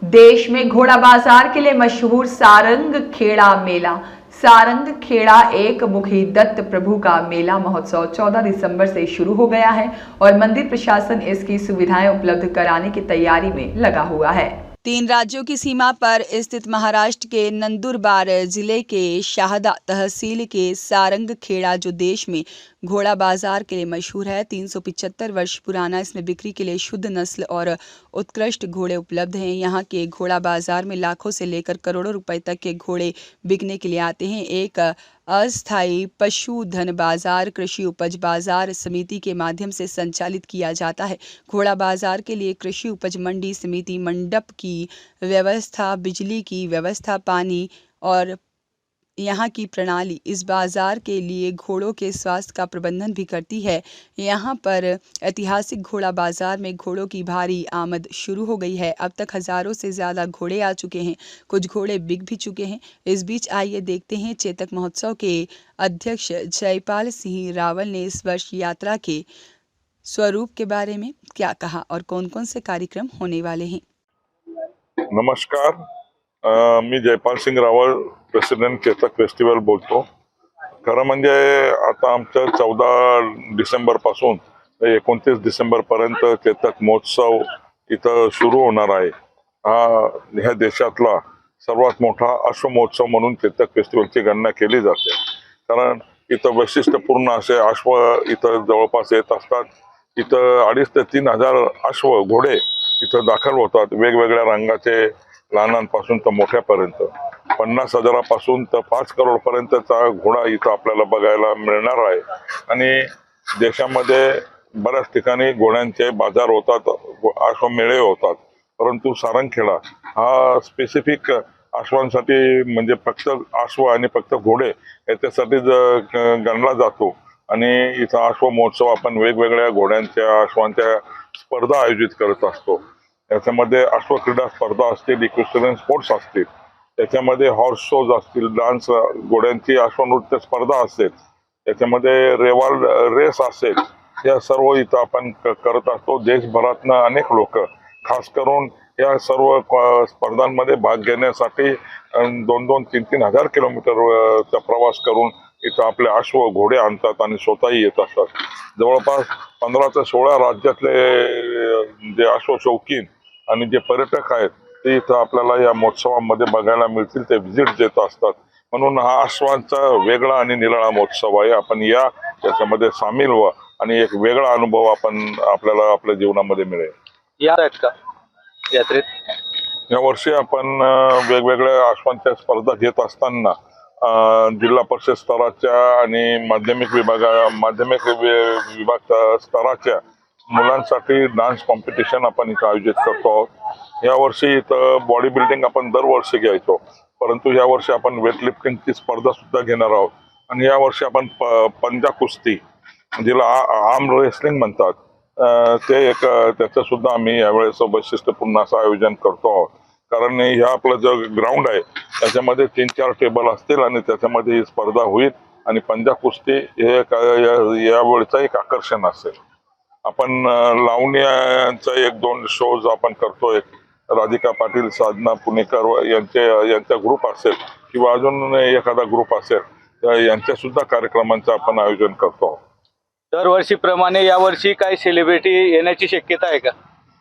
देश में घोड़ा बाजार के लिए मशहूर सारंग खेड़ा मेला। सारंग खेड़ा एक मुखी दत्त प्रभु का मेला महोत्सव 14 दिसंबर से शुरू हो गया है और मंदिर प्रशासन इसकी सुविधाएं उपलब्ध कराने की तैयारी में लगा हुआ है। 3 राज्यों की सीमा पर स्थित महाराष्ट्र के नंदुरबार जिले के शाहदा तहसील के सारंग खेड़ा जो देश में घोड़ा बाजार के लिए मशहूर है। 375 वर्ष पुराना, इसमें बिक्री के लिए शुद्ध नस्ल और उत्कृष्ट घोड़े उपलब्ध हैं। यहाँ के घोड़ा बाजार में लाखों से लेकर करोड़ों रुपए तक के घोड़े बिकने के लिए आते हैं। एक अस्थायी पशुधन बाजार कृषि उपज बाजार समिति के माध्यम से संचालित किया जाता है। घोड़ा बाजार के लिए कृषि उपज मंडी समिति मंडप की व्यवस्था, बिजली की व्यवस्था, पानी और यहाँ की प्रणाली इस बाजार के लिए घोड़ों के स्वास्थ्य का प्रबंधन भी करती है। यहाँ पर ऐतिहासिक घोड़ा बाजार में घोड़ों की भारी आमद शुरू हो गई है। अब तक हजारों से ज़्यादा घोड़े आ चुके हैं, कुछ घोड़े बिक भी चुके हैं। इस बीच आइए देखते हैं चेतक महोत्सव के अध्यक्ष जयपाल सिंह रावल ने इस वर्ष यात्रा के स्वरूप के बारे में क्या कहा और कौन कौन से कार्यक्रम होने वाले हैं। नमस्कार, मी जयपाल सिंग रावळ, प्रेसिडेंट चेतक फेस्टिवल बोलतो। खरं म्हणजे आता आमचं 14 डिसेंबर पासून 29 डिसेंबर पर्यंत चेतक महोत्सव इथं सुरू होणार आहे। ह्या देशातला सर्वात मोठा अश्व महोत्सव म्हणून चेतक फेस्टिवलची गणना केली जाते। कारण इथं वैशिष्ट्यपूर्ण असे अश्व इथं जवळपास येत असतात। इथं 2,500 ते 3,000 अश्व घोडे इथं दाखल होतात, वेगवेगळ्या रंगाचे, लहानांपासून तर मोठ्यापर्यंत। 50,000पासून तर 5 करोड पर्यंतचा घोडा इथं आपल्याला बघायला मिळणार आहे। आणि देशामध्ये बऱ्याच ठिकाणी घोड्यांचे बाजार होतात, अश्वमेळे होतात, परंतु सारंगखेडा हा स्पेसिफिक अश्वांसाठी, म्हणजे फक्त अश्व आणि फक्त घोडे याच्यासाठीच गणला जातो। आणि इथं अश्व महोत्सव आपण वेगवेगळ्या घोड्यांच्या, अश्वांच्या स्पर्धा आयोजित करत असतो। याच्यामध्ये अश्व क्रीडा स्पर्धा असतील, इक्वेस्ट्रियन स्पोर्ट्स असतील, त्याच्यामध्ये हॉर्स शोज असतील, डान्स, घोड्यांची अश्वनृत्य स्पर्धा असेल, त्याच्यामध्ये रेवाल रेस असेल, या सर्व इथं आपण करत असतो। देशभरातनं अनेक लोक खास करून या सर्व स्पर्धांमध्ये भाग घेण्यासाठी 2-2, 3-3 हजार किलोमीटरचा प्रवास करून इथं आपले अश्व घोडे आणतात आणि स्वतःही येत असतात। जवळपास 15 ते 16 राज्यातले जे अश्व शौकीन आणि जे पर्यटक आहेत ते इथं आपल्याला या महोत्सवामध्ये बघायला मिळतील, ते व्हिजिट देत असतात। म्हणून हा अश्वांचा वेगळा आणि निराळा महोत्सव आहे। आपण याच्यामध्ये सामील व्हा आणि एक वेगळा अनुभव आपल्याला आपल्या जीवनामध्ये मिळेल। यात्रेत या वर्षी आपण वेगवेगळ्या अश्वांच्या स्पर्धा घेत असताना जिल्हा परिषद स्तराच्या आणि माध्यमिक विभाग स्तराच्या मुलांसाठी डान्स कॉम्पिटिशन आपण इथं आयोजित करतो आहोत। या वर्षी इथं बॉडी बिल्डिंग आपण दरवर्षी घ्यायचो, परंतु या वर्षी आपण वेटलिफ्टिंगची स्पर्धा सुद्धा घेणार आहोत। आणि या वर्षी आपण पंजा कुस्ती, जिला आर्म रेसलिंग म्हणतात, त्याचं सुद्धा आम्ही यावेळेस वैशिष्ट्यपूर्ण असं आयोजन करतो आहोत। कारण हे आपलं जो ग्राउंड आहे त्याच्यामध्ये 3-4 टेबल असतील आणि त्याच्यामध्ये ही स्पर्धा होईल। आणि पंजा कुस्ती हे यावेळेचं एक आकर्षण असेल। आपण लावण्यांचा 1-2 शोज आपण करतोय। राधिका पाटील, साधना पुणेकर यांचा ग्रुप असेल किंवा अजून एखादा ग्रुप असेल, यांच्या सुद्धा कार्यक्रमांचं आपण आयोजन करतो। दरवर्षीप्रमाणे यावर्षी काही सेलिब्रिटी येण्याची शक्यता आहे का?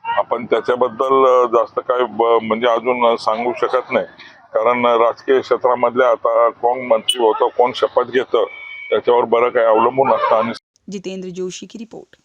आपण त्याच्याबद्दल जास्त काय म्हणजे अजून सांगू शकत नाही, कारण राजकीय क्षेत्रामधल्या आता कोण मंत्री होतं, कोण शपथ घेतं, त्याच्यावर बरं काही अवलंबून असतं। जितेंद्र जोशी की रिपोर्ट।